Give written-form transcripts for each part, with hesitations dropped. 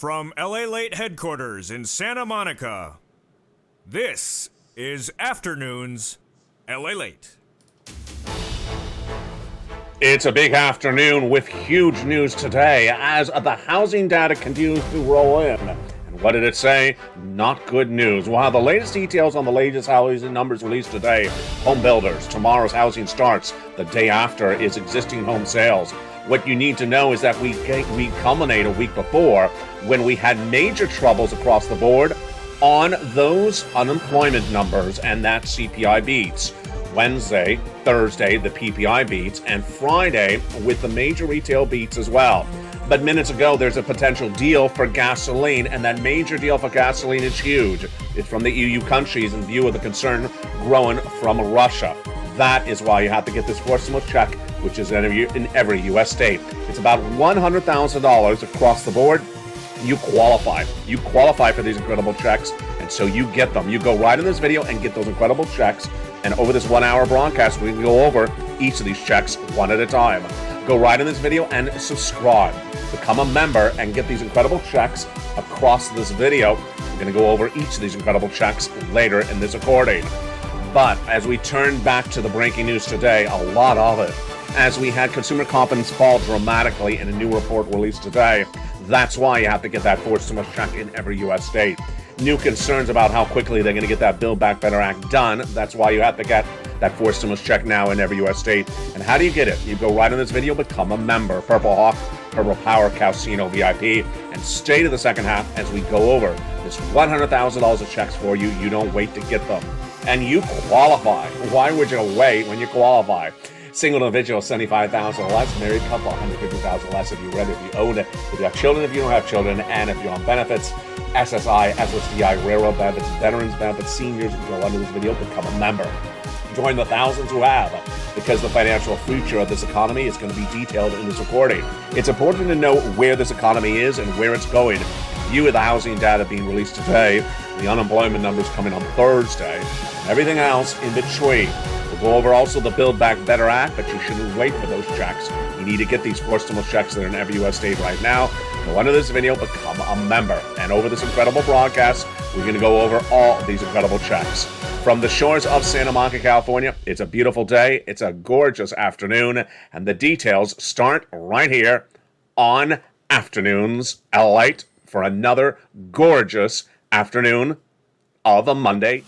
From LALATE headquarters in Santa Monica, this is Afternoons LALATE. It's a big afternoon with huge news today as the housing data continues to roll in. And what did it say? Not good news. We'll have the latest details on the latest housing numbers released today. Home builders, tomorrow's housing starts. The day after is existing home sales. What you need to know is that we culminate a week before when we had major troubles across the board on those unemployment numbers, and that CPI beats. Wednesday, Thursday, the PPI beats, and Friday with the major retail beats as well. But minutes ago, there's a potential deal for gasoline, and that major deal for gasoline is huge. It's from the EU countries in view of the concern growing from Russia. That is why you have to get this forced stimulus check, which is in every U.S. state. It's about $100,000 across the board. You qualify. You qualify for these incredible checks, and so you get them. You go right in this video and get those incredible checks, and over this 1 hour broadcast, we can go over each of these checks one at a time. Go right in this video and subscribe. Become a member and get these incredible checks across this video. We're going to go over each of these incredible checks later in this recording. But as we turn back to the breaking news today, a lot of it, as we had consumer confidence fall dramatically in a new report released today. That's why you have to get that forced stimulus check in every U.S. state. New concerns about how quickly they're going to get that Build Back Better Act done. That's why you have to get that forced stimulus check now in every U.S. state. And how do you get it? You go right in this video, become a member. Purple Hawk, Purple Power, Casino VIP, and stay to the second half as we go over this $100,000 of checks for you. You don't wait to get them. And you qualify. Why would you wait when you qualify? Single individual, $75,000 less. Married couple, $150,000 less if you rent, if you own it. If you have children, if you don't have children, and if you're on benefits, SSI, SSDI, railroad benefits, veterans benefits, seniors, go under this video, become a member. Join the thousands who have, because the financial future of this economy is going to be detailed in this recording. It's important to know where this economy is and where it's going. In view of the housing data being released today, the unemployment numbers coming on Thursday, and everything else in between. We'll go over also the Build Back Better Act, but you shouldn't wait for those checks. You need to get these forced stimulus checks that are in every U.S. state right now. Go under this video, become a member. And over this incredible broadcast, we're going to go over all these incredible checks. From the shores of Santa Monica, California, it's a beautiful day. It's a gorgeous afternoon. And the details start right here on Afternoons LALATE for another gorgeous afternoon of a Monday.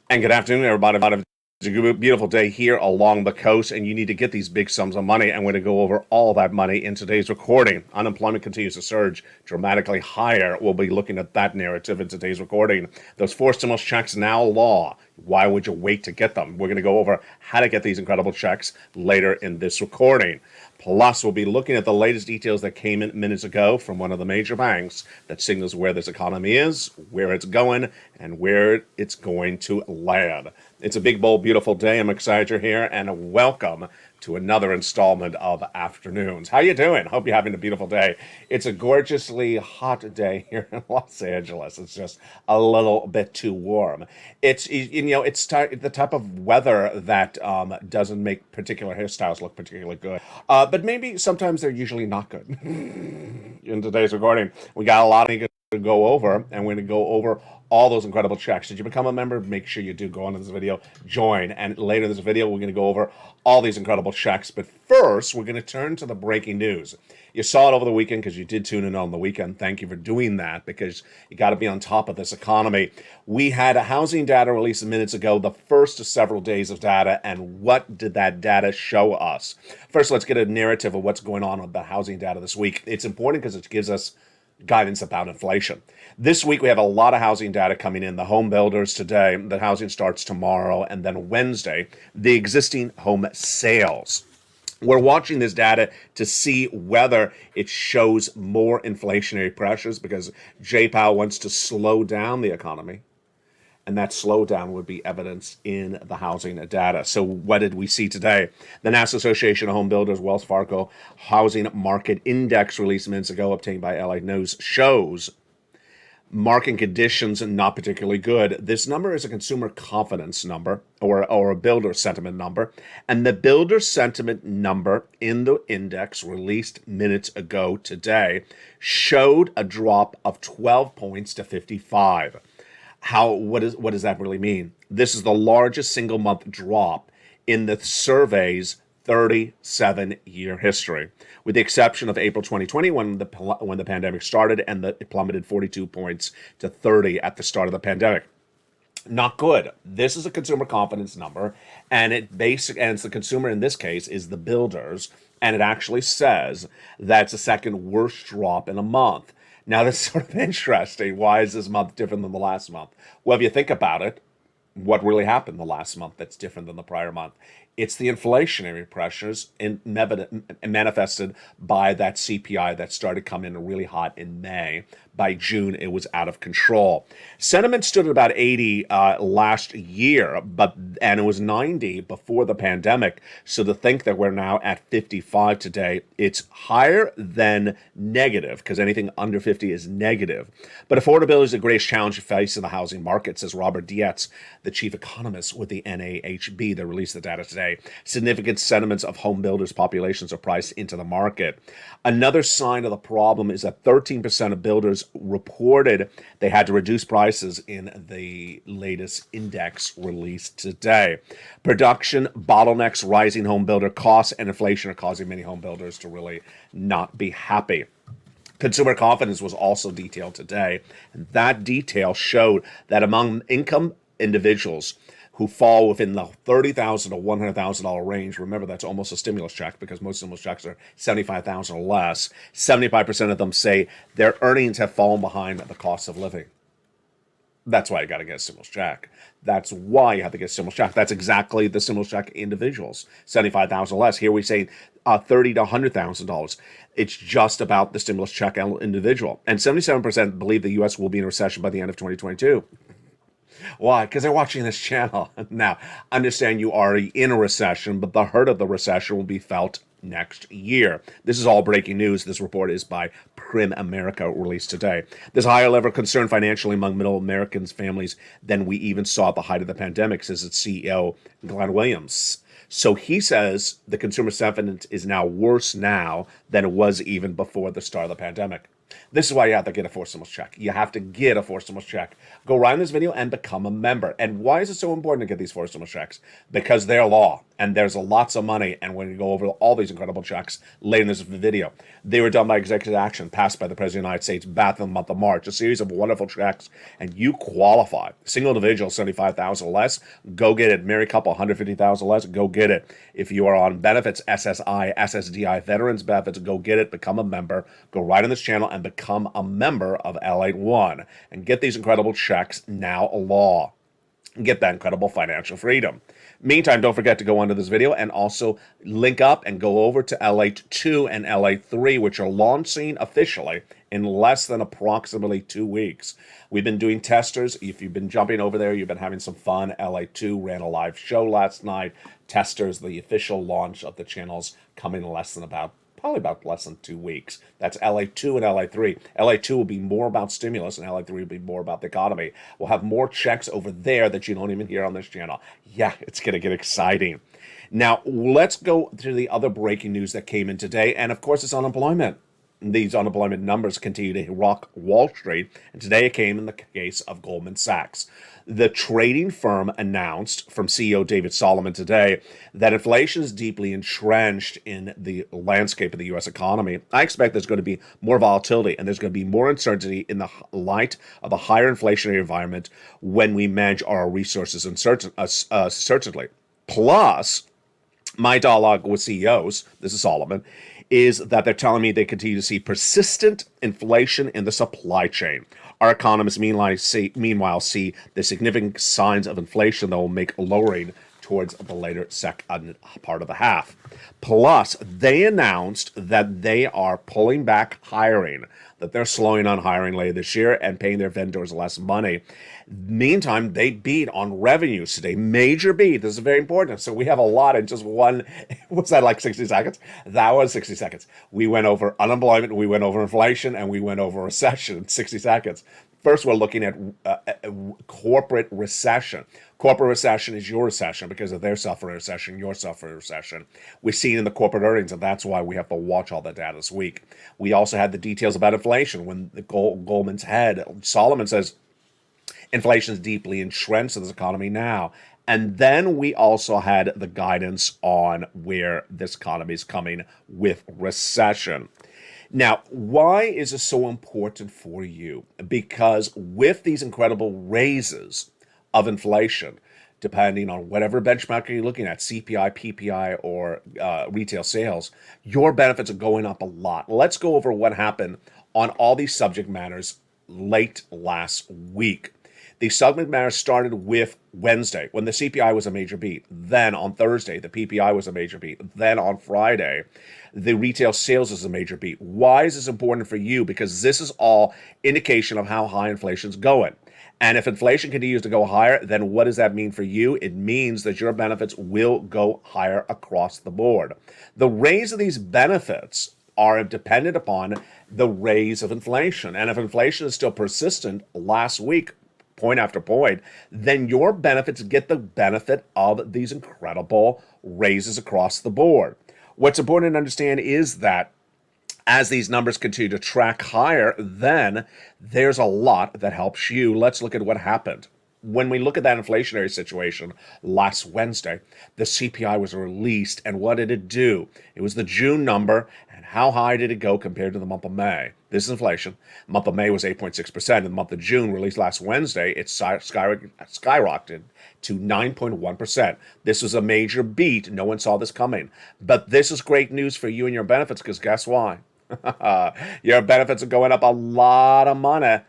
And good afternoon, everybody. It's a beautiful day here along the coast, and you need to get these big sums of money. I'm going to go over all that money in today's recording. Unemployment continues to surge dramatically higher. We'll be looking at that narrative in today's recording. Those forced stimulus checks now law. Why would you wait to get them? We're going to go over how to get these incredible checks later in this recording. Plus, we'll be looking at the latest details that came in minutes ago from one of the major banks that signals where this economy is, where it's going, and where it's going to land. It's a big, bold, beautiful day. I'm excited you're here, and welcome to another installment of Afternoons. How you doing? Hope you're having a beautiful day. It's a gorgeously hot day here in Los Angeles. It's just a little bit too warm. It's the type of weather that doesn't make particular hairstyles look particularly good. But maybe sometimes they're usually not good. In today's recording, we got a lot to go over, and we're going to go over all those incredible checks. Did you become a member? Make sure you do go on to this video, join, and later in this video, we're going to go over all these incredible checks. But first, we're going to turn to the breaking news. You saw it over the weekend because you did tune in on the weekend. Thank you for doing that, because you got to be on top of this economy. We had a housing data released minutes ago, the first of several days of data, and what did that data show us? First, let's get a narrative of what's going on with the housing data this week. It's important because it gives us guidance about inflation. This week, we have a lot of housing data coming in. The home builders today, the housing starts tomorrow, and then Wednesday, the existing home sales. We're watching this data to see whether it shows more inflationary pressures because Jay Powell wants to slow down the economy. And that slowdown would be evidenced in the housing data. So what did we see today? The National Association of Home Builders, Wells Fargo Housing Market Index released minutes ago, obtained by LA News, shows market conditions not particularly good. This number is a consumer confidence number or a builder sentiment number. And the builder sentiment number in the index released minutes ago today showed a drop of 12 points to 55. What does that really mean? This is the largest single month drop in the survey's 37-year history, with the exception of April 2020 when the pandemic started and it plummeted 42 points to 30 at the start of the pandemic. Not good. This is a consumer confidence number, and it's the consumer in this case is the builders, and it actually says that's the second worst drop in a month. Now, that's sort of interesting. Why is this month different than the last month? Well, if you think about it, what really happened the last month that's different than the prior month? It's the inflationary pressures manifested by that CPI that started coming in really hot in May. By June, it was out of control. Sentiment stood at about 80 last year, and it was 90 before the pandemic. So to think that we're now at 55 today, it's higher than negative, because anything under 50 is negative. But affordability is the greatest challenge you face in the housing market, says Robert Dietz, the chief economist with the NAHB that released the data today. Significant sentiments of home builders' populations are priced into the market. Another sign of the problem is that 13% of builders reported they had to reduce prices in the latest index released today. Production bottlenecks, rising home builder costs, and inflation are causing many home builders to really not be happy. Consumer confidence was also detailed today, and that detail showed that among income individuals who fall within the $30,000 to $100,000 range. Remember, that's almost a stimulus check because most stimulus checks are $75,000 or less. 75% of them say their earnings have fallen behind the cost of living. That's why you got to get a stimulus check. That's why you have to get a stimulus check. That's exactly the stimulus check individuals, $75,000 less. Here we say $30,000 to $100,000. It's just about the stimulus check individual. And 77% believe the U.S. will be in a recession by the end of 2022. Why? Because they're watching this channel. Now, understand you are in a recession, but the hurt of the recession will be felt next year. This is all breaking news. This report is by Prim America, released today. There's a higher level of concern financially among middle Americans' families than we even saw at the height of the pandemic, says its CEO, Glenn Williams. So he says the consumer sentiment is now worse now than it was even before the start of the pandemic. This is why you have to get a forced stimulus check. You have to get a forced stimulus check. Go right in this video and become a member. And why is it so important to get these forced stimulus checks? Because they're law, and there's lots of money. And we're going to go over all these incredible checks later in this video. They were done by executive action passed by the President of the United States back in the month of March. A series of wonderful checks, and you qualify. Single individual, $75,000 or less, go get it. Married couple, $150,000 or less, go get it. If you are on benefits, SSI, SSDI, veterans benefits, go get it. Become a member. Go right on this channel and become a member of LATE One and get these incredible checks now a law. Get that incredible financial freedom. Meantime, don't forget to go under this video and also link up and go over to LATE 2 and LATE 3, which are launching officially in less than approximately 2 weeks. We've been doing testers. If you've been jumping over there, you've been having some fun. LATE 2 ran a live show last night. Testers, the official launch of the channels, coming probably about less than 2 weeks. That's LATE 2 and LATE 3. LATE 2 will be more about stimulus, and LATE 3 will be more about the economy. We'll have more checks over there that you don't even hear on this channel. Yeah, it's going to get exciting. Now, let's go to the other breaking news that came in today, and of course, it's unemployment. These unemployment numbers continue to rock Wall Street, and today it came in the case of Goldman Sachs. The trading firm announced from CEO David Solomon today that inflation is deeply entrenched in the landscape of the U.S. economy. I expect there's going to be more volatility and there's going to be more uncertainty in the light of a higher inflationary environment when we manage our resources certainly. Plus, my dialogue with CEOs, this is Solomon, is that they're telling me they continue to see persistent inflation in the supply chain. Our economists, meanwhile, see the significant signs of inflation that will make lowering towards the later second part of the half. Plus, they announced that they are pulling back hiring, that they're slowing on hiring later this year and paying their vendors less money. Meantime, they beat on revenues today. Major beat. This is very important. So we have a lot in just one. Was that like 60 seconds? That was 60 seconds. We went over unemployment, we went over inflation, and we went over recession in 60 seconds. First, we're looking at corporate recession. Corporate recession is your recession because if they're suffering a recession, you're suffering a recession. We've seen in the corporate earnings, and that's why we have to watch all the data this week. We also had the details about inflation when the Goldman's head, Solomon, says inflation is deeply entrenched in this economy now. And then we also had the guidance on where this economy is coming with recession. Now, why is this so important for you? Because with these incredible raises of inflation, depending on whatever benchmark you're looking at, CPI, PPI, or retail sales, your benefits are going up a lot. Let's go over what happened on all these subject matters late last week. The subject matter started with Wednesday, when the CPI was a major beat. Then on Thursday, the PPI was a major beat. Then on Friday, the retail sales is a major beat. Why is this important for you? Because this is all indication of how high inflation is going. And if inflation continues to go higher, then what does that mean for you? It means that your benefits will go higher across the board. The raise of these benefits are dependent upon the raise of inflation. And if inflation is still persistent last week, point after point, then your benefits get the benefit of these incredible raises across the board. What's important to understand is that as these numbers continue to track higher, then there's a lot that helps you. Let's look at what happened. When we look at that inflationary situation last Wednesday, the CPI was released, and what did it do? It was the June number, and how high did it go compared to the month of May? This is inflation. The month of May was 8.6%. In the month of June, released last Wednesday, it skyrocketed to 9.1%. This was a major beat. No one saw this coming. But this is great news for you and your benefits, because guess why? Your benefits are going up a lot of money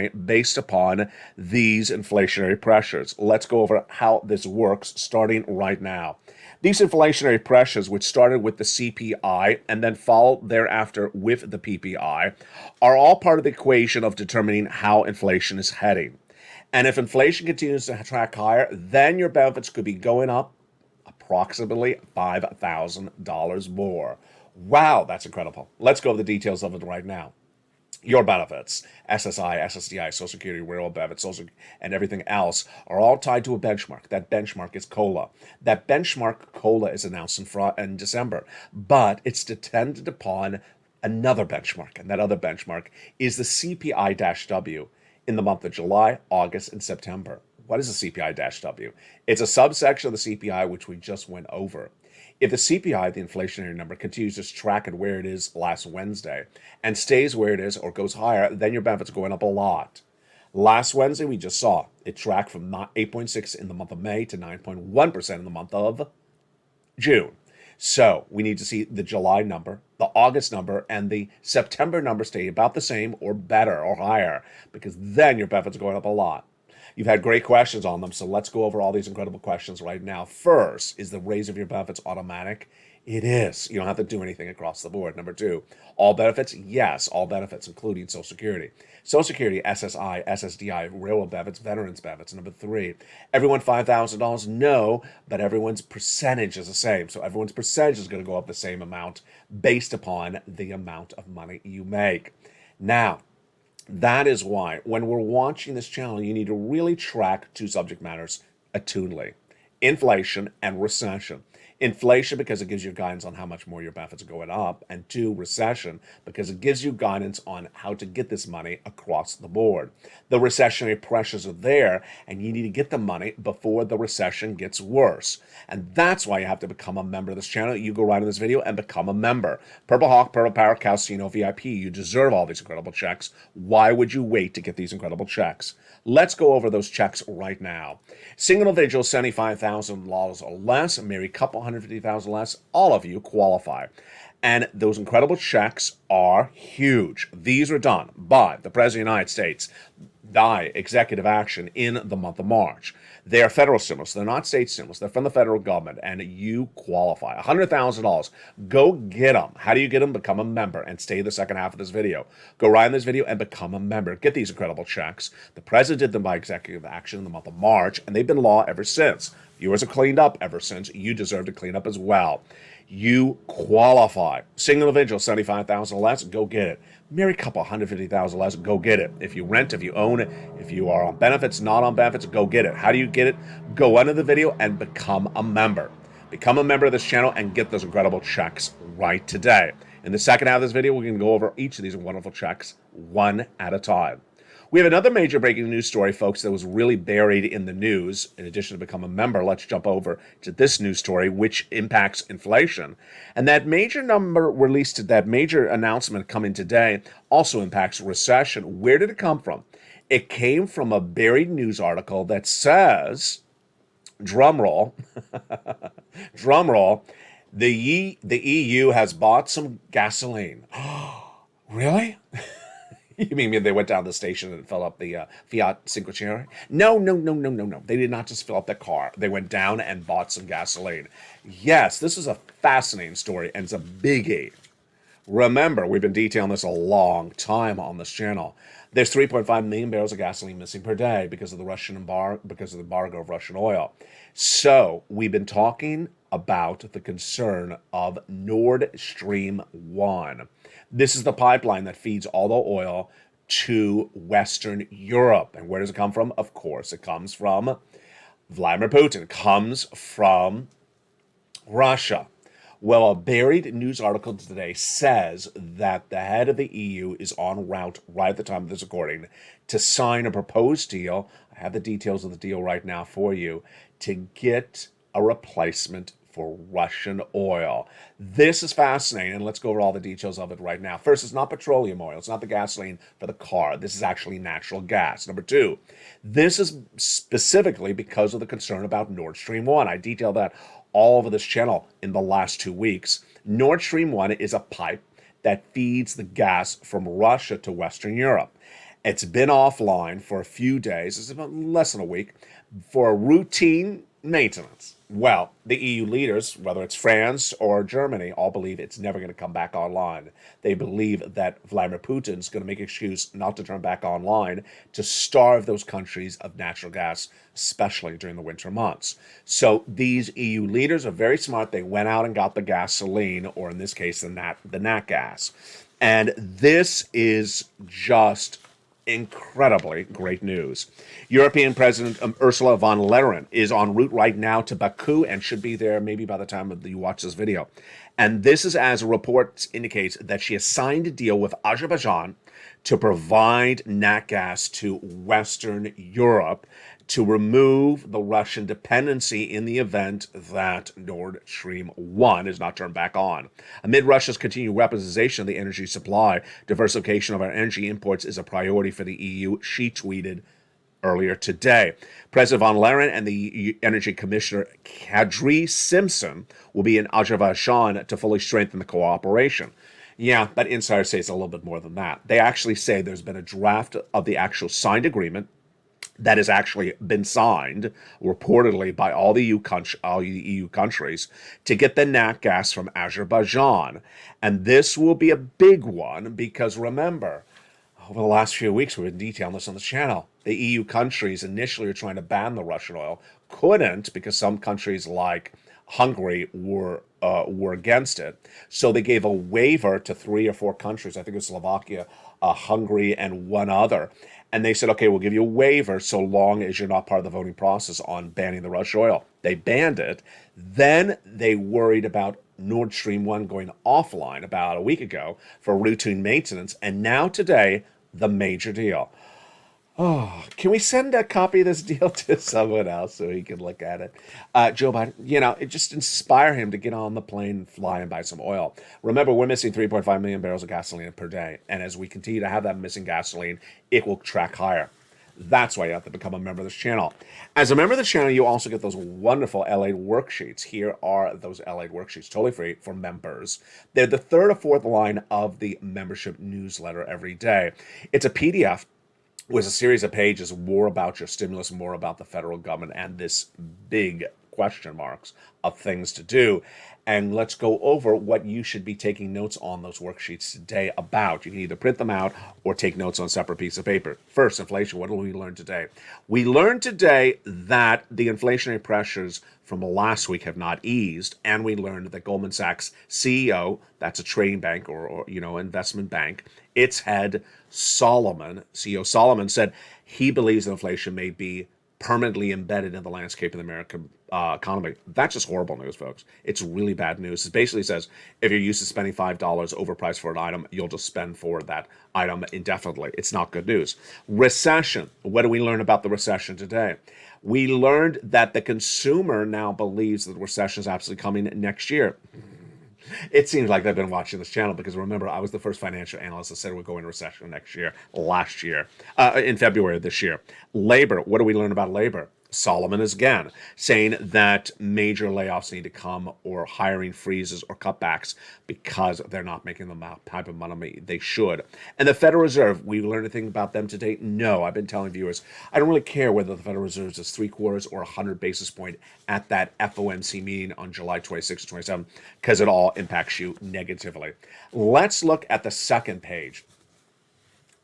based upon these inflationary pressures. Let's go over how this works starting right now. These inflationary pressures, which started with the CPI and then followed thereafter with the PPI, are all part of the equation of determining how inflation is heading. And if inflation continues to track higher, then your benefits could be going up approximately $5,000 more. Wow, that's incredible. Let's go over the details of it right now. Your benefits, SSI, SSDI, Social Security, Railroad benefits, Social, and everything else are all tied to a benchmark. That benchmark is COLA. That benchmark COLA is announced in December, but it's dependent upon another benchmark, and that other benchmark is the CPI-W in the month of July, August, and September. What is the CPI-W? It's a subsection of the CPI which we just went over. If the CPI, the inflationary number, continues to track at where it is last Wednesday and stays where it is or goes higher, then your benefits are going up a lot. Last Wednesday, we just saw it track from 8.6 in the month of May to 9.1% in the month of June. So we need to see the July number, the August number, and the September number stay about the same or better or higher, because then your benefits are going up a lot. You've had great questions on them, so let's go over all these incredible questions right now. First, is the raise of your benefits automatic? It is. You don't have to do anything across the board. Number two, all benefits? Yes, all benefits, including Social Security. Social Security, SSI, SSDI, railroad benefits, veterans benefits. Number three, everyone $5,000? No, but everyone's percentage is the same. So everyone's percentage is going to go up the same amount based upon the amount of money you make. Now, that is why when we're watching this channel, you need to really track two subject matters attunedly: inflation and recession. Inflation, because it gives you guidance on how much more your benefits are going up, and two, recession, because it gives you guidance on how to get this money across the board. The recessionary pressures are there, and you need to get the money before the recession gets worse. And that's why you have to become a member of this channel. You go right in this video and become a member. Purple Hawk, Purple Power, Casino VIP. You deserve all these incredible checks. Why would you wait to get these incredible checks? Let's go over those checks right now. Single individual, $75,000 or less. Married couple, $150,000 less. All of you qualify. And those incredible checks are huge. These are done by the President of the United States. die executive action in the month of March. They are federal stimulus. They're not state stimulus. They're from the federal government, and you qualify. $100,000. Go get them. How do you get them? Become a member and stay the second half of this video. Go right in this video and become a member. Get these incredible checks. The president did them by executive action in the month of March, and they've been law ever since. Viewers have cleaned up ever since. You deserve to clean up as well. You qualify. Single individual, $75,000 less, go get it. Married couple, $150,000 less, go get it. If you rent, if you own it, if you are on benefits, not on benefits, go get it. How do you get it? Go under the video and become a member. Become a member of this channel and get those incredible checks right today. In the second half of this video, we're going to go over each of these wonderful checks one at a time. We have another major breaking news story, folks, that was really buried in the news. In addition to become a member, let's jump over to this news story, which impacts inflation. And that major number released, that major announcement coming today, also impacts recession. Where did it come from? It came from a buried news article that says, drum roll, drum roll, the EU has bought some gasoline. Really? You mean they went down to the station and filled up the Fiat Cinquecento? No. They did not just fill up the car. They went down and bought some gasoline. Yes, this is a fascinating story, and it's a biggie. Remember, we've been detailing this a long time on this channel. There's 3.5 million barrels of gasoline missing per day because of the embargo of Russian oil. So we've been talking about the concern of Nord Stream 1. This is the pipeline that feeds all the oil to Western Europe. And where does it come from? Of course, it comes from Vladimir Putin. It comes from Russia. Well, a buried news article today says that the head of the EU is en route, right at the time of this recording, to sign a proposed deal. I have the details of the deal right now for you, to get a replacement for Russian oil. This is fascinating, and let's go over all the details of it right now. First, it's not petroleum oil. It's not the gasoline for the car. This is actually natural gas. Number two, this is specifically because of the concern about Nord Stream 1. I detailed that all over this channel in the last 2 weeks. Nord Stream 1 is a pipe that feeds the gas from Russia to Western Europe. It's been offline for a few days, it's about less than a week, for routine maintenance. Well, the EU leaders, whether it's France or Germany, all believe it's never going to come back online. They believe that Vladimir Putin's going to make an excuse not to turn back online to starve those countries of natural gas, especially during the winter months. So these EU leaders are very smart. They went out and got the gasoline, or in this case, the nat gas. And this is just incredibly great news. European President Ursula von der Leyen is en route right now to Baku and should be there maybe by the time you watch this video. And this is as reports indicates that she has signed a deal with Azerbaijan to provide nat gas to Western Europe to remove the Russian dependency in the event that Nord Stream 1 is not turned back on. Amid Russia's continued weaponization of the energy supply, diversification of our energy imports is a priority for the EU, she tweeted earlier today. President von der Leyen and the Energy Commissioner Kadri Simpson will be in Azerbaijan to fully strengthen the cooperation. Yeah, but insiders say it's a little bit more than that. They actually say there's been a draft of the actual signed agreement that has actually been signed, reportedly by all the EU countries, to get the nat gas from Azerbaijan. And this will be a big one because, remember, over the last few weeks, we've been detailing this on the channel. The EU countries initially were trying to ban the Russian oil, couldn't because some countries like Hungary were against it. So they gave a waiver to 3 or 4 countries. I think it was Slovakia, Hungary, and one other. And they said, okay, we'll give you a waiver so long as you're not part of the voting process on banning the Russian oil. They banned it. Then they worried about Nord Stream 1 going offline about a week ago for routine maintenance. And now today, the major deal. Oh, can we send a copy of this deal to someone else so he can look at it? Joe Biden, it just inspire him to get on the plane and fly and buy some oil. Remember, we're missing 3.5 million barrels of gasoline per day. And as we continue to have that missing gasoline, it will track higher. That's why you have to become a member of this channel. As a member of the channel, you also get those wonderful LATE worksheets. Here are those LATE worksheets, totally free for members. They're the third or fourth line of the membership newsletter every day. It's a PDF was a series of pages more about your stimulus, more about the federal government, and this big question marks of things to do. And let's go over what you should be taking notes on those worksheets today about. You can either print them out or take notes on a separate piece of paper. First, inflation. What did we learn today? We learned today that the inflationary pressures from last week have not eased, and we learned that Goldman Sachs CEO, that's a trading bank or investment bank, its head CEO Solomon said he believes inflation may be permanently embedded in the landscape of the American economy. That's just horrible news, folks. It's really bad news. It basically says if you're used to spending $5 overpriced for an item, you'll just spend for that item indefinitely. It's not good news. Recession. What do we learn about the recession today? We learned that the consumer now believes that the recession is absolutely coming next year. It seems like they've been watching this channel because remember, I was the first financial analyst that said we're going into recession last year, in February of this year. Labor, what do we learn about labor? Solomon is again saying that major layoffs need to come or hiring freezes or cutbacks because they're not making the type of money they should. And the Federal Reserve, we learned anything about them today? No, I've been telling viewers, I don't really care whether the Federal Reserve is 3/4 or 100 basis point at that FOMC meeting on July 26 or 27, because it all impacts you negatively. Let's look at the second page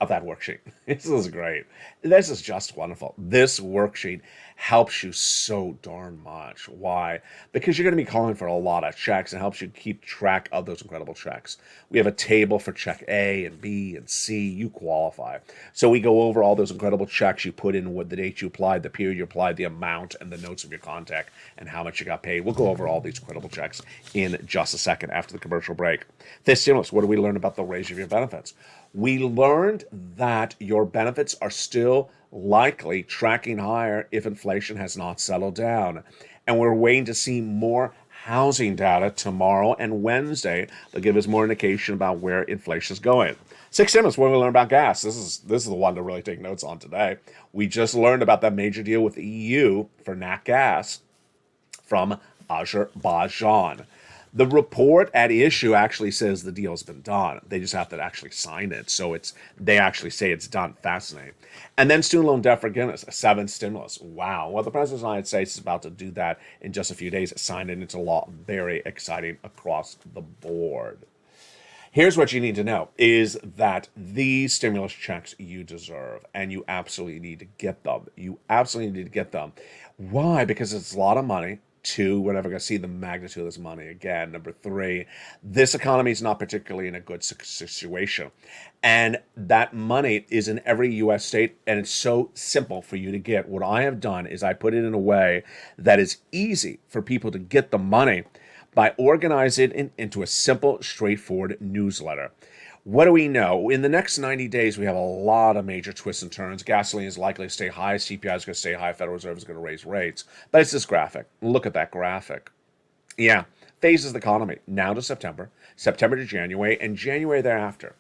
of that worksheet. This is great. This is just wonderful. This worksheet helps you so darn much. Why? Because you're going to be calling for a lot of checks and helps you keep track of those incredible checks. We have a table for check A and B and C. You qualify. So we go over all those incredible checks. You put in what the date you applied, the period you applied, the amount, and the notes of your contact and how much you got paid. We'll go over all these incredible checks in just a second after the commercial break. This stimulus, what do we learn about the raise of your benefits? We learned that your benefits are still likely tracking higher if inflation has not settled down. And we're waiting to see more housing data tomorrow and Wednesday that give us more indication about where inflation is going. 6 stimulus, what do we learn about gas? This is the one to really take notes on today. We just learned about that major deal with the EU for nat gas from Azerbaijan. The report at issue actually says the deal's been done. They just have to actually sign it. So they actually say it's done. Fascinating. And then student loan debt forgiveness, a 7th stimulus. Wow. Well, the President of the United States is about to do that in just a few days. Sign it into law. Very exciting across the board. Here's what you need to know is that these stimulus checks you deserve, and you absolutely need to get them. You absolutely need to get them. Why? Because it's a lot of money. 2, we're never going to see the magnitude of this money again. Number 3, this economy is not particularly in a good situation. And that money is in every U.S. state, and it's so simple for you to get. What I have done is I put it in a way that is easy for people to get the money by organizing it into a simple, straightforward newsletter. What do we know? In the next 90 days, we have a lot of major twists and turns. Gasoline is likely to stay high. CPI is going to stay high. Federal Reserve is going to raise rates. But it's this graphic. Look at that graphic. Yeah, phases the economy. Now to September, September to January, and January thereafter.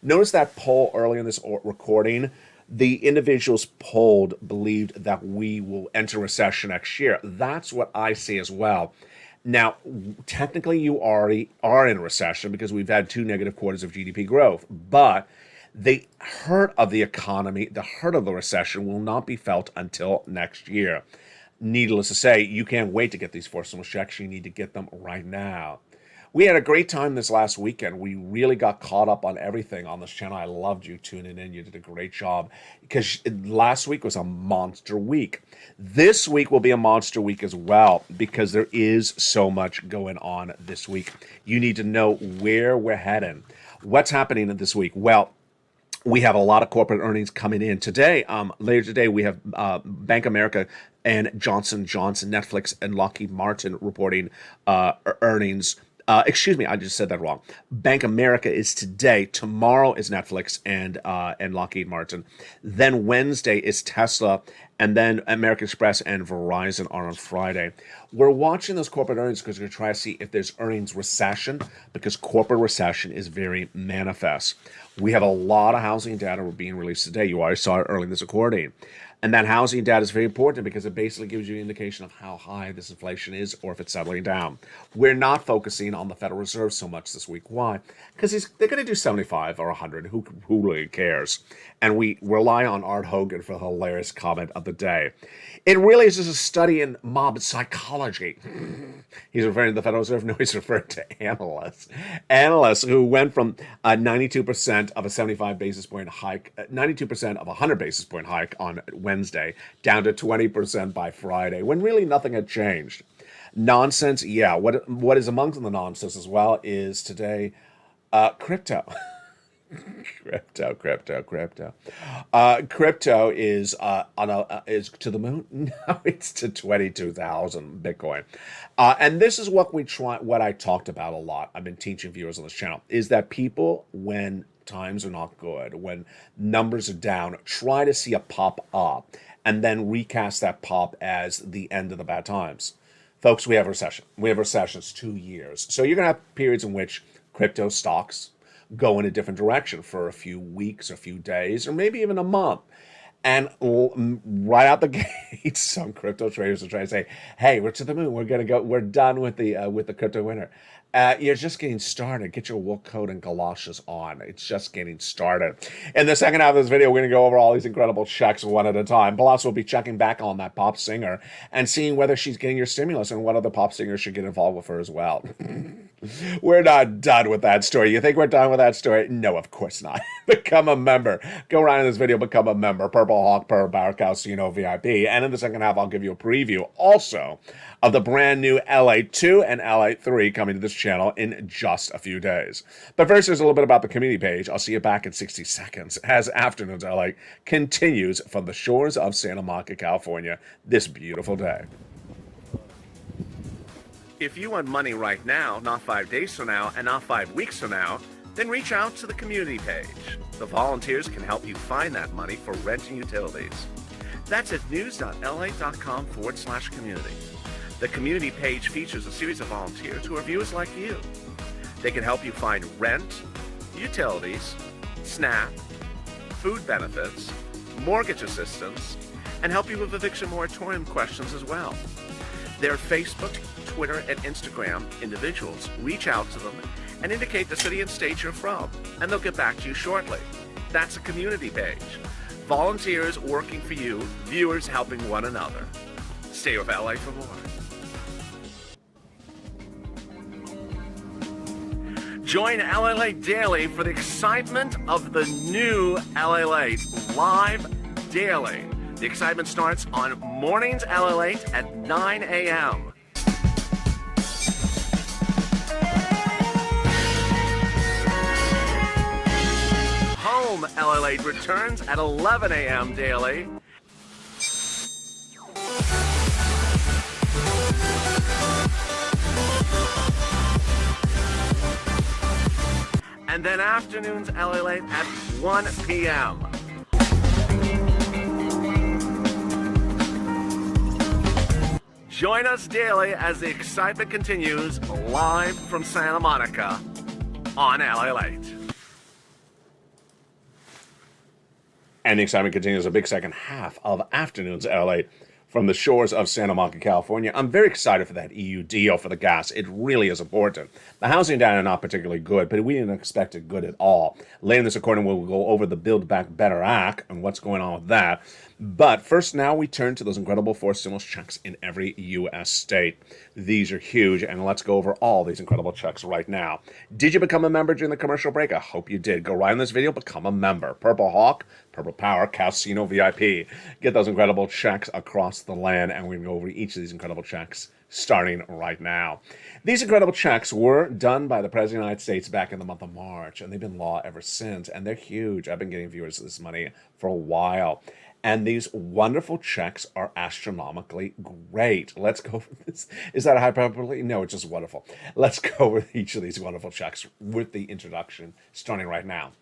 Notice that poll early in this recording. The individuals polled believed that we will enter recession next year. That's what I see as well. Now, technically, you already are in a recession because we've had 2 negative quarters of GDP growth. But the hurt of the economy, the hurt of the recession will not be felt until next year. Needless to say, you can't wait to get these 4 stimulus checks. You need to get them right now. We had a great time this last weekend. We really got caught up on everything on this channel. I loved you tuning in. You did a great job because last week was a monster week. This week will be a monster week as well because there is so much going on this week. You need to know where we're heading. What's happening this week? Well, we have a lot of corporate earnings coming in today. Later today, we have Bank of America and Johnson & Johnson, Netflix, and Lockheed Martin reporting earnings. Excuse me, I just said that wrong. Bank America is today. Tomorrow is Netflix and Lockheed Martin. Then Wednesday is Tesla, and then American Express and Verizon are on Friday. We're watching those corporate earnings because we're going to try to see if there's earnings recession, because corporate recession is very manifest. We have a lot of housing data being released today. You already saw it early in this recording. And that housing data is very important because it basically gives you an indication of how high this inflation is or if it's settling down. We're not focusing on the Federal Reserve so much this week. Why? Because they're going to do 75 or 100. Who really cares? And we rely on Art Hogan for the hilarious comment of the day. It really is just a study in mob psychology. He's referring to the Federal Reserve? No, he's referring to analysts. Analysts who went from 92% of a 75 basis point hike, 92% of a 100 basis point hike on Wednesday, down to 20% by Friday, when really nothing had changed. Nonsense, yeah. What is amongst the nonsense as well is today crypto. Crypto. Crypto is is to the moon. No, it's to 22,000 Bitcoin. And this is what I talked about a lot. I've been teaching viewers on this channel is that people, when times are not good, when numbers are down, try to see a pop up and then recast that pop as the end of the bad times. Folks, we have recession. We have recessions 2 years. So you're going to have periods in which crypto stocks go in a different direction for a few weeks, a few days, or maybe even a month. And right out the gate, some crypto traders are trying to say, "Hey, we're to the moon. We're gonna go. We're done with the crypto winter." You're just getting started. Get your wool coat and galoshes on. It's just getting started. In the second half of this video, we're going to go over all these incredible checks one at a time. Plus, we'll be checking back on that pop singer and seeing whether she's getting your stimulus and what other pop singers should get involved with her as well. We're not done with that story. You think we're done with that story? No, of course not. Become a member. Go around in this video, become a member. Purple Hawk, Purple Power, Calcino VIP. And in the second half, I'll give you a preview also of the brand new LA2 and LA3 coming to this channel in just a few days. But first, there's a little bit about the community page. I'll see you back in 60 seconds as Afternoons LA continues from the shores of Santa Monica, California, this beautiful day. If you want money right now, not 5 days from now, and not 5 weeks from now, then reach out to the community page. The volunteers can help you find that money for rent and utilities. That's at news.la.com/community. The community page features a series of volunteers who are viewers like you. They can help you find rent, utilities, SNAP, food benefits, mortgage assistance, and help you with eviction moratorium questions as well. Their Facebook, Twitter, and Instagram individuals reach out to them and indicate the city and state you're from, and they'll get back to you shortly. That's a community page. Volunteers working for you, viewers helping one another. Stay with LA for more. Join LALATE Daily for the excitement of the new LALATE live daily. The excitement starts on mornings LALATE at 9 a.m. Home LALATE returns at 11 a.m. daily. And then Afternoons LALATE at 1 p.m. Join us daily as the excitement continues live from Santa Monica on LALATE. And the excitement continues a big second half of Afternoons LALATE from the shores of Santa Monica, California. I'm very excited for that EU deal for the gas. It really is important. The housing data not particularly good, but we didn't expect it good at all. Later in this recording, we'll go over the Build Back Better Act and what's going on with that. But first, now we turn to those incredible forced stimulus checks in every U.S. state. These are huge, and let's go over all these incredible checks right now. Did you become a member during the commercial break? I hope you did. Go right in this video, become a member. Purple Hawk, Purple Power, Calcino VIP. Get those incredible checks across the land, and we're going to go over each of these incredible checks starting right now. These incredible checks were done by the President of the United States back in the month of March, and they've been law ever since, and they're huge. I've been getting viewers of this money for a while. And these wonderful checks are astronomically great. Let's go for this. Is that a hyperbole? No, it's just wonderful. Let's go with each of these wonderful checks with the introduction starting right now.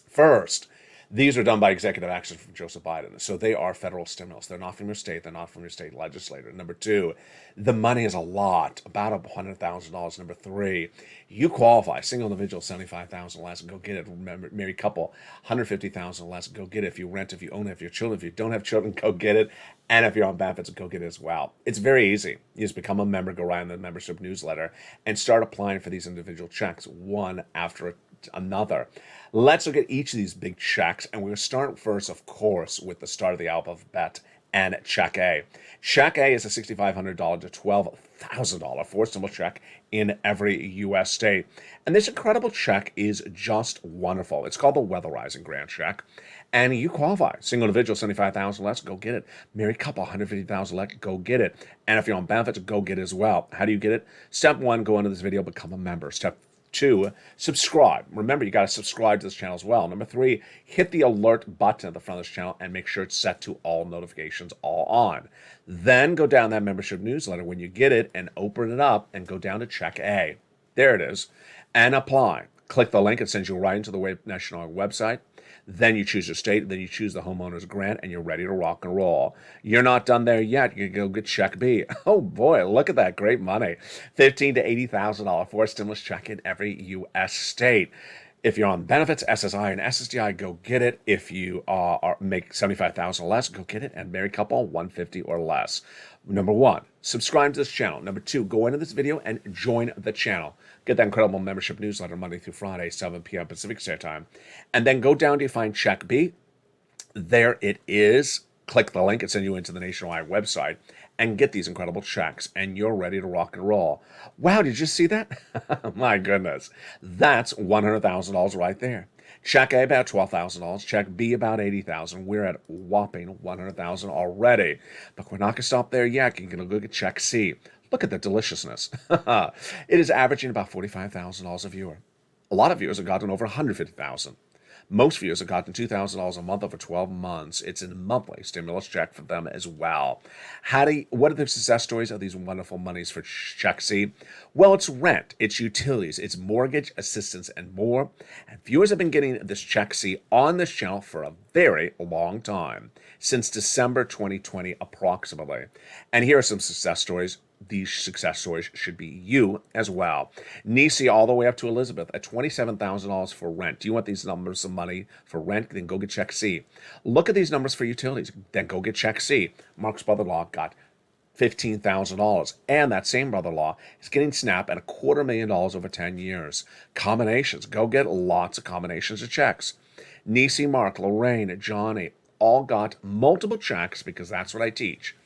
First, These are done by executive action from Joseph Biden. So they are federal stimulus. They're not from your state. They're not from your state legislator. Number two, the money is a lot, about $100,000. Number three, you qualify. Single individual, $75,000 less, go get it. Remember, married couple, $150,000 less, go get it. If you rent, if you own it, if you're children, if you don't have children, go get it. And if you're on benefits, go get it as well. It's very easy. You just become a member, go right on the membership newsletter, and start applying for these individual checks, one after another. Let's look at each of these big checks, and we're going to start first, of course, with the start of the alphabet and Check A. Check A is a $6,500 to $12,000 forcible check in every U.S. state. And this incredible check is just wonderful. It's called the Weatherizing Grant Check. And you qualify. Single individual, $75,000 less, go get it. Married couple, $150,000 less, go get it. And if you're on benefits, go get it as well. How do you get it? Step one, go into this video, become a member. Step two, subscribe. Remember, you got to subscribe to this channel as well. Number three, hit the alert button at the front of this channel and make sure it's set to all notifications, all on. Then go down that membership newsletter when you get it and open it up and go down to Check A. There it is. And apply. Click the link. It sends you right into the national website. Then you choose your state, then you choose the homeowner's grant, and you're ready to rock and roll. You're not done there yet. You go get Check B. Oh boy, look at that great money. $15,000 to $80,000 for a stimulus check in every U.S. state. If you're on benefits, SSI and SSDI, go get it. If you make $75,000 less, go get it. And married couple, $150,000 or less. Number one, subscribe to this channel. Number two, go into this video and join the channel. Get that incredible membership newsletter Monday through Friday, 7 p.m. Pacific Standard Time. And then go down to find Check B. There it is. Click the link and send you into the nationwide website and get these incredible checks, and you're ready to rock and roll. Wow, did you see that? My goodness. That's $100,000 right there. Check A about $12,000. Check B about $80,000. We're at whopping $100,000 already. But we're not going to stop there yet. You're going to go get Check C. Look at the deliciousness. It is averaging about $45,000 a viewer. A lot of viewers have gotten over $150,000. Most viewers have gotten $2,000 a month over 12 months. It's a monthly stimulus check for them as well. What are the success stories of these wonderful monies for Check C? Well, it's rent, it's utilities, it's mortgage assistance, and more. And viewers have been getting this Check C on this channel for a very long time, since December 2020 approximately. And here are some success stories. These success stories should be you as well. Nisi all the way up to Elizabeth at $27,000 for rent. Do you want these numbers of money for rent? Then go get Check C. Look at these numbers for utilities. Then go get Check C. Mark's brother-in-law got $15,000. And that same brother-in-law is getting SNAP at $250,000 over 10 years. Combinations. Go get lots of combinations of checks. Nisi, Mark, Lorraine, Johnny all got multiple checks because that's what I teach.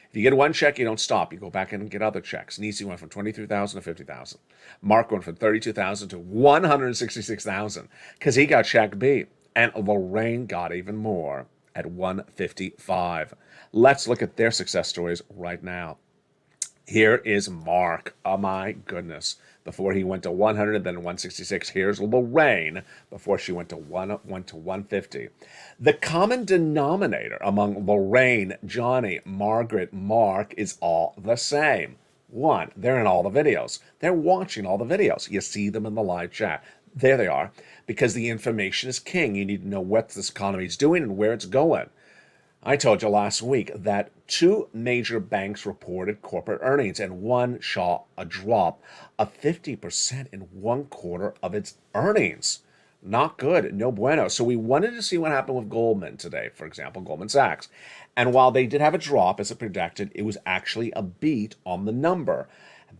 If you get one check, you don't stop. You go back in and get other checks. Nisi went from $23,000 to $50,000. Mark went from $32,000 to $166,000 because he got Check B. And Lorraine got even more at $155,000. Let's look at their success stories right now. Here is Mark. Oh my goodness. Before he went to 100, then 166. Here's Lorraine before she went to 150. The common denominator among Lorraine, Johnny, Margaret, Mark is all the same. One, they're in all the videos. They're watching all the videos. You see them in the live chat. There they are. Because the information is king. You need to know what this economy is doing and where it's going. I told you last week that two major banks reported corporate earnings, and one saw a drop of 50% in 1/4 of its earnings. Not good, no bueno. So we wanted to see what happened with Goldman today, for example, Goldman Sachs. And while they did have a drop, as it projected, it was actually a beat on the number.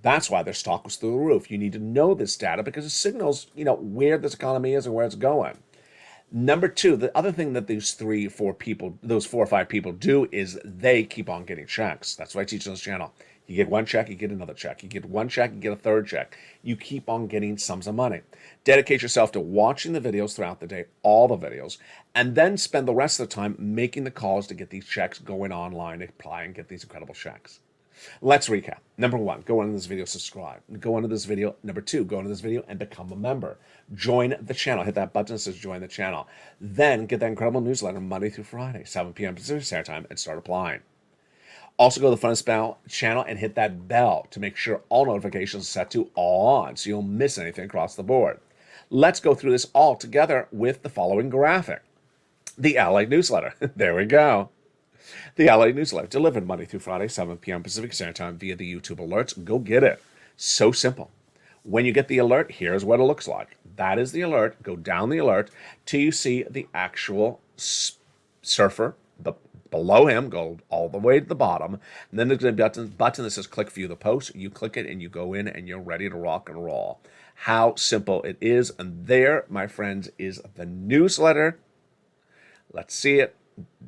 That's why their stock was through the roof. You need to know this data because it signals, where this economy is and where it's going. Number two, the other thing that those 4 or 5 people do is they keep on getting checks. That's what I teach on this channel. You get one check, you get another check. You get one check, you get a third check. You keep on getting sums of money. Dedicate yourself to watching the videos throughout the day, all the videos, and then spend the rest of the time making the calls to get these checks, going online, apply, and get these incredible checks. Let's recap. Number one, go into this video, subscribe. Go into this video. Number two, go into this video and become a member. Join the channel. Hit that button that says join the channel. Then get that incredible newsletter Monday through Friday, 7 p.m. Pacific Standard Time, and start applying. Also go to the front of the channel and hit that bell to make sure all notifications are set to all on so you don't miss anything across the board. Let's go through this all together with the following graphic. The LA newsletter. There we go. The LA newsletter, delivered Monday through Friday, 7 p.m. Pacific Standard Time via the YouTube alerts. Go get it. So simple. When you get the alert, here's what it looks like. That is the alert. Go down the alert till you see the actual surfer. Below him, go all the way to the bottom. And then there's a button that says click view the post. You click it and you go in and you're ready to rock and roll. How simple it is. And there, my friends, is the newsletter. Let's see it.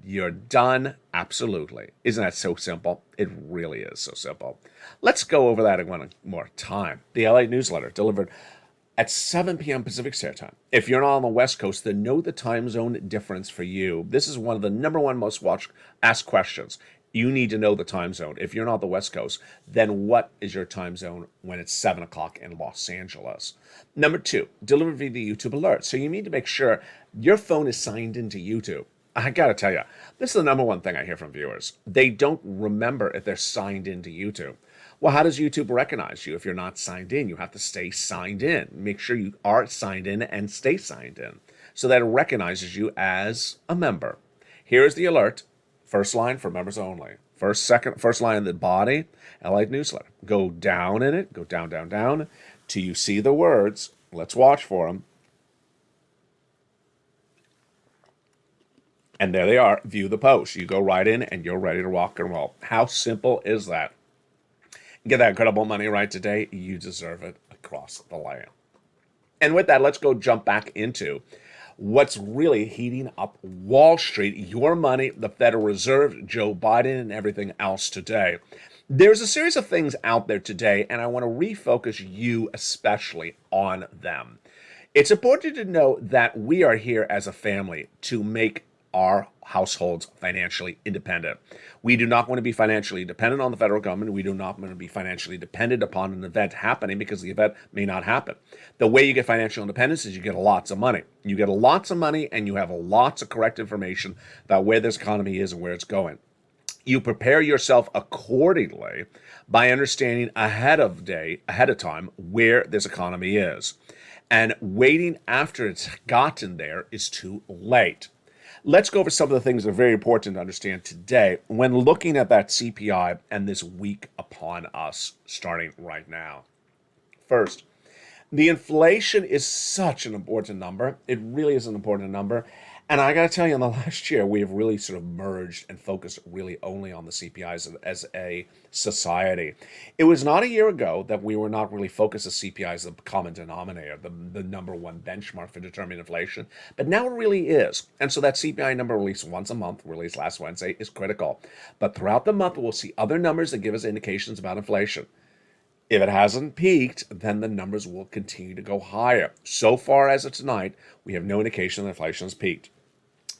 You're done. Absolutely. Isn't that so simple? It really is so simple. Let's go over that one more time. The LA newsletter delivered at 7 p.m. Pacific Standard Time. If you're not on the West Coast, then know the time zone difference for you. This is one of the number one most asked questions. You need to know the time zone. If you're not the West Coast, then what is your time zone when it's 7 o'clock in Los Angeles? Number 2, delivered via the YouTube alert. So you need to make sure your phone is signed into YouTube. I gotta tell you, this is the number one thing I hear from viewers. They don't remember if they're signed into YouTube. Well, how does YouTube recognize you if you're not signed in? You have to stay signed in. Make sure you are signed in and stay signed in so that it recognizes you as a member. Here's the alert. First line for members only. First line in the body, LA newsletter. Go down in it, go down, down, down, till you see the words. Let's watch for them. And there they are. View the post. You go right in and you're ready to rock and roll. How simple is that? Get that incredible money right today. You deserve it across the land. And with that, let's go jump back into what's really heating up Wall Street, your money, the Federal Reserve, Joe Biden, and everything else today. There's a series of things out there today, and I want to refocus you especially on them. It's important to know that we are here as a family to make our households financially independent. We do not want to be financially dependent on the federal government. We do not want to be financially dependent upon an event happening because the event may not happen. The way you get financial independence is you get lots of money. You get lots of money and you have lots of correct information about where this economy is and where it's going. You prepare yourself accordingly by understanding ahead of time where this economy is. And waiting after it's gotten there is too late. Let's go over some of the things that are very important to understand today when looking at that CPI and this week upon us starting right now. First, the inflation is such an important number. It really is an important number. And I got to tell you, in the last year, we have really sort of merged and focused really only on the CPIs as a society. It was not a year ago that we were not really focused on CPI as the common denominator, the number one benchmark for determining inflation. But now it really is. And so that CPI number released once a month, released last Wednesday, is critical. But throughout the month, we'll see other numbers that give us indications about inflation. If it hasn't peaked, then the numbers will continue to go higher. So far as of tonight, we have no indication that inflation has peaked.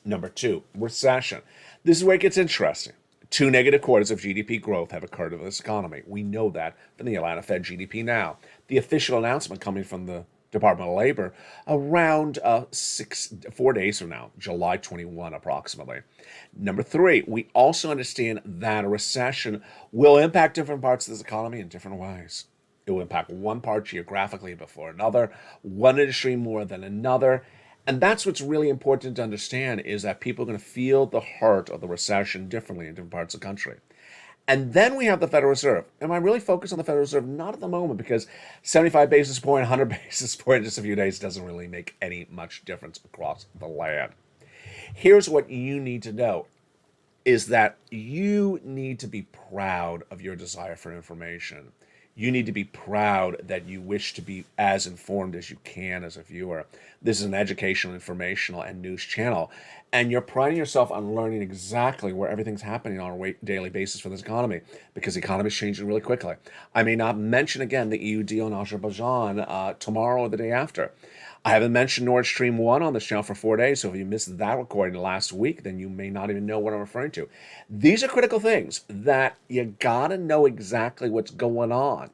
Number 2, recession. This is where it gets interesting. 2 negative quarters of GDP growth have occurred in this economy. We know that from the Atlanta Fed GDP Now. The official announcement coming from the Department of Labor around 4 days from now, July 21 approximately. Number 3, we also understand that a recession will impact different parts of this economy in different ways. It will impact one part geographically before another, one industry more than another. And that's what's really important to understand is that people are going to feel the hurt of the recession differently in different parts of the country. And then we have the Federal Reserve. Am I really focused on the Federal Reserve? Not at the moment, because 75 basis point, 100 basis point in just a few days doesn't really make any much difference across the land. Here's what you need to know is that you need to be proud of your desire for information. You need to be proud that you wish to be as informed as you can as a viewer. This is an educational, informational, and news channel. And you're priding yourself on learning exactly where everything's happening on a daily basis for this economy, because the economy is changing really quickly. I may not mention again the EU deal in Azerbaijan tomorrow or the day after. I haven't mentioned Nord Stream 1 on this channel for 4 days, so if you missed that recording last week, then you may not even know what I'm referring to. These are critical things that you gotta know exactly what's going on.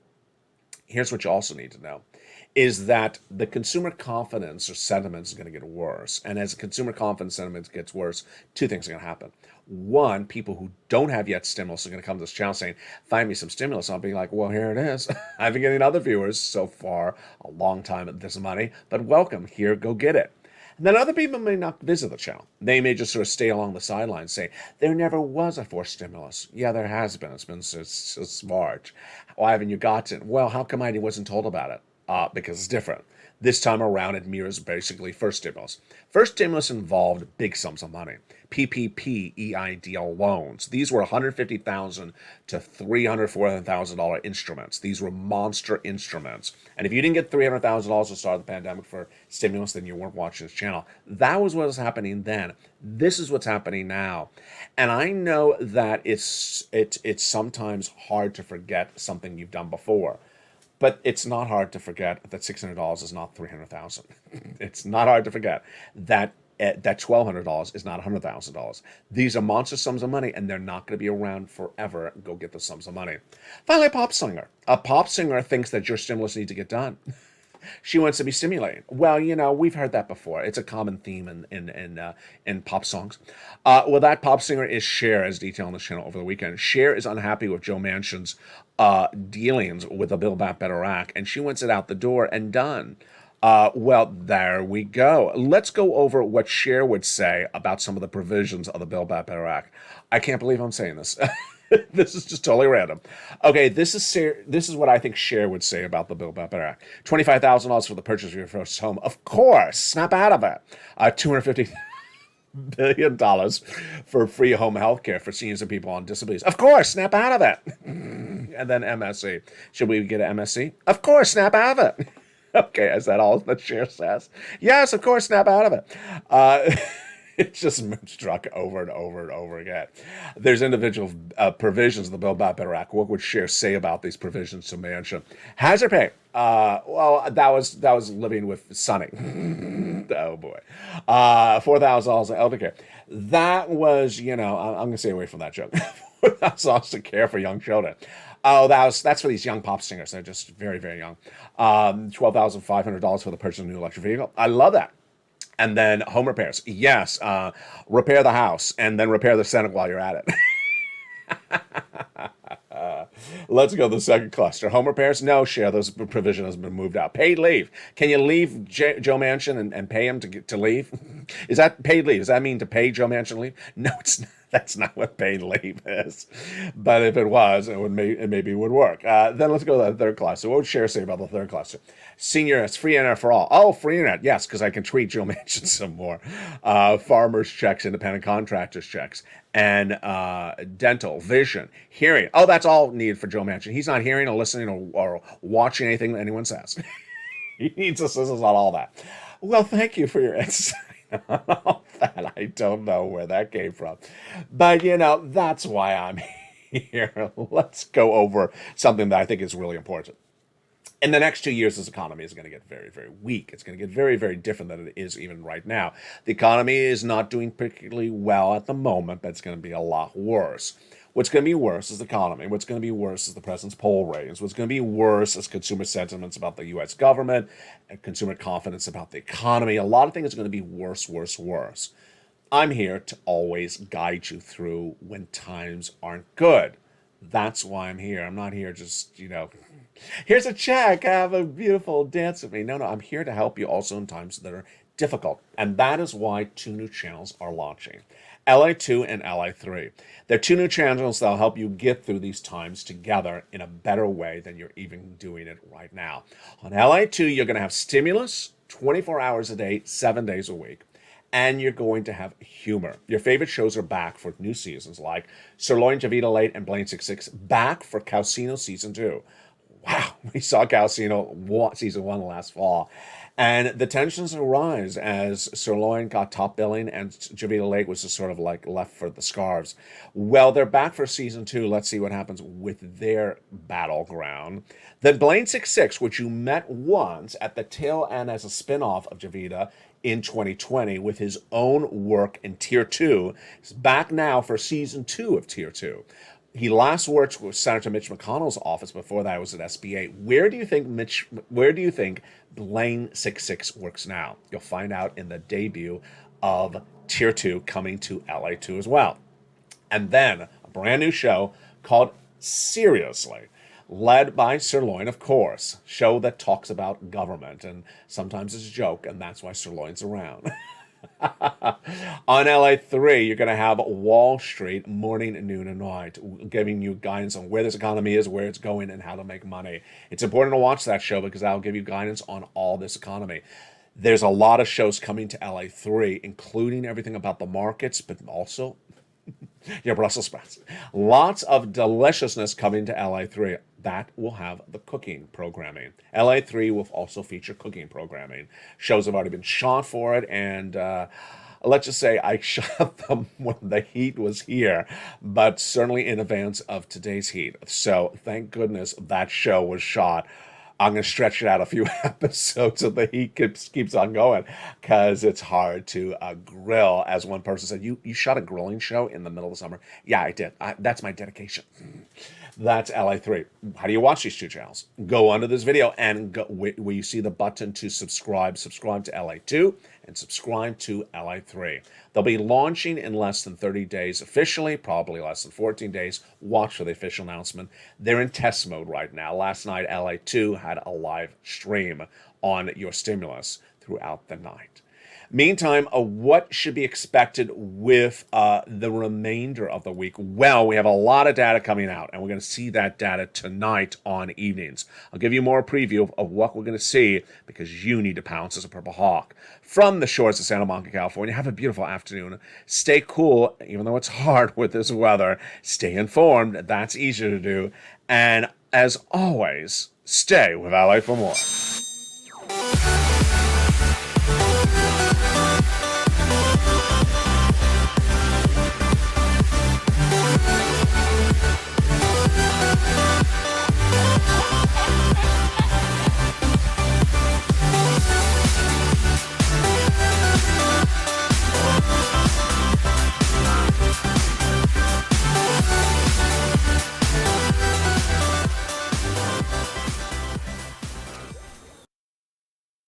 Here's what you also need to know, is that the consumer confidence or sentiment is going to get worse. And as the consumer confidence sentiment gets worse, 2 things are going to happen. 1, people who don't have yet stimulus are going to come to this channel saying, find me some stimulus. I'll be like, well, here it is. I've been getting other viewers so far a long time at this money, but welcome. Here, go get it. Then other people may not visit the channel. They may just sort of stay along the sidelines, say, there never was a forced stimulus. Yeah, there has been. It's been since March. Why haven't you gotten? Well, how come I wasn't told about it? Because it's different. This time around, it mirrors basically first stimulus. First stimulus involved big sums of money. PPP EIDL loans. These were $150,000 to $304,000 instruments. These were monster instruments. And if you didn't get $300,000 to start the pandemic for stimulus, then you weren't watching this channel. That was what was happening then. This is what's happening now. And I know that it's sometimes hard to forget something you've done before. But it's not hard to forget that $600 is not $300,000. It's not hard to forget that $1,200 is not $100,000. These are monster sums of money, and they're not going to be around forever. Go get the sums of money. Finally, a pop singer. A pop singer thinks that your stimulus needs to get done. She wants to be stimulated. Well, we've heard that before. It's a common theme in pop songs. Well, that pop singer is Cher, as detailed on the channel over the weekend. Cher is unhappy with Joe Manchin's dealings with the Build Back Better Act, and she wants it out the door and done. Well, there we go. Let's go over what Cher would say about some of the provisions of the Build Back Better Act. I can't believe I'm saying this. This is just totally random. Okay, this is what I think Cher would say about the Build Back Better Act. $25,000 for the purchase of your first home. Of course, snap out of it. $250 billion for free home health care for seniors and people on disabilities. Of course, snap out of it. And then MSC. Should we get an MSC? Of course, snap out of it. Okay, is that all that Cher says? Yes, of course, snap out of it. It's just struck over and over and over again. There's individual provisions of the Build Back Better Act. What would Cher say about these provisions to Manchin? Hazard pay. Well, that was living with Sonny. Oh boy. $4,000 elder care. That was, I'm gonna stay away from that joke. $4,000 to care for young children. Oh, that's for these young pop singers. They're just very, very young. $12,500 for the purchase of a new electric vehicle. I love that. And then home repairs. Yes, repair the house and then repair the Senate while you're at it. Let's go to the second cluster. Home repairs? No, Cher, those provision has been moved out. Paid leave. Can you leave Joe Manchin and pay him to leave? Is that paid leave? Does that mean to pay Joe Manchin to leave? No, it's not. That's not what paid leave is. But if it was, it maybe would work. Then let's go to the third cluster. What would Cher say about the third cluster? Senior, it's free internet for all. Oh, free internet. Yes, because I can tweet Joe Manchin some more. Farmers checks, independent contractors checks, and dental, vision, hearing. Oh, that's all needed for Joe Manchin. He's not hearing or listening or watching anything that anyone says. He needs assistance on all that. Well, thank you for your insight on all that. I don't know where that came from. But, that's why I'm here. Let's go over something that I think is really important. In the next 2 years, this economy is going to get very, very weak. It's going to get very, very different than it is even right now. The economy is not doing particularly well at the moment, but it's going to be a lot worse. What's going to be worse is the economy. What's going to be worse is the president's poll ratings. What's going to be worse is consumer sentiments about the U.S. government and consumer confidence about the economy. A lot of things are going to be worse, worse, worse. I'm here to always guide you through when times aren't good. That's why I'm here. I'm not here just, here's a check, have a beautiful dance with me. No, I'm here to help you also in times that are difficult. And that is why 2 new channels are launching. LA2 and LA3. They're 2 new channels that'll help you get through these times together in a better way than you're even doing it right now. On LA2, you're going to have stimulus 24 hours a day, 7 days a week. And you're going to have humor. Your favorite shows are back for new seasons, like Sirloin, Javita Late, and Blaine 66, back for Calcino Season 2. Wow, we saw Calcino Season 1 last fall. And the tensions arise as Sirloin got top billing and Javita Lake was just sort of like left for the scarves. Well, they're back for Season 2. Let's see what happens with their battleground. Then Blaine 66, which you met once at the tail end as a spin-off of Javita, in 2020 with his own work in Tier 2. He's back now for Season 2 of Tier 2. He last worked with Senator Mitch McConnell's office. Before that, was at SBA. Where do you think Blaine 66 works now? You'll find out in the debut of Tier 2 coming to LA2 as well. And then a brand new show called Seriously. led by Sirloin, of course. Show that talks about government, and sometimes it's a joke, and that's why Sirloin's around. On LA3, you're going to have Wall Street morning, noon, and night, giving you guidance on where this economy is, where it's going, and how to make money. It's important to watch that show because that'll give you guidance on all this economy. There's a lot of shows coming to LA3, including everything about the markets, but also your Brussels sprouts. Lots of deliciousness coming to LA3. That will have the cooking programming. LA3 will also feature cooking programming. Shows have already been shot for it, and let's just say I shot them when the heat was here, but certainly in advance of today's heat. So thank goodness that show was shot. I'm going to stretch it out a few episodes so the heat keeps on going because it's hard to grill. As one person said, you shot a grilling show in the middle of the summer? Yeah, I did. That's my dedication. That's LA3. How do you watch these two channels? Go under this video and go where you see the button to subscribe. Subscribe to LA2 and subscribe to LA3. They'll be launching in less than 30 days officially, probably less than 14 days. Watch for the official announcement. They're in test mode right now. Last night, LA2 had a live stream on your stimulus throughout the night. Meantime, what should be expected with the remainder of the week? Well, we have a lot of data coming out, and we're going to see that data tonight on evenings. I'll give you more preview of what we're going to see because you need to pounce as a Purple Hawk. From the shores of Santa Monica, California, have a beautiful afternoon. Stay cool, even though it's hard with this weather. Stay informed. That's easier to do. And as always, stay with LA for more.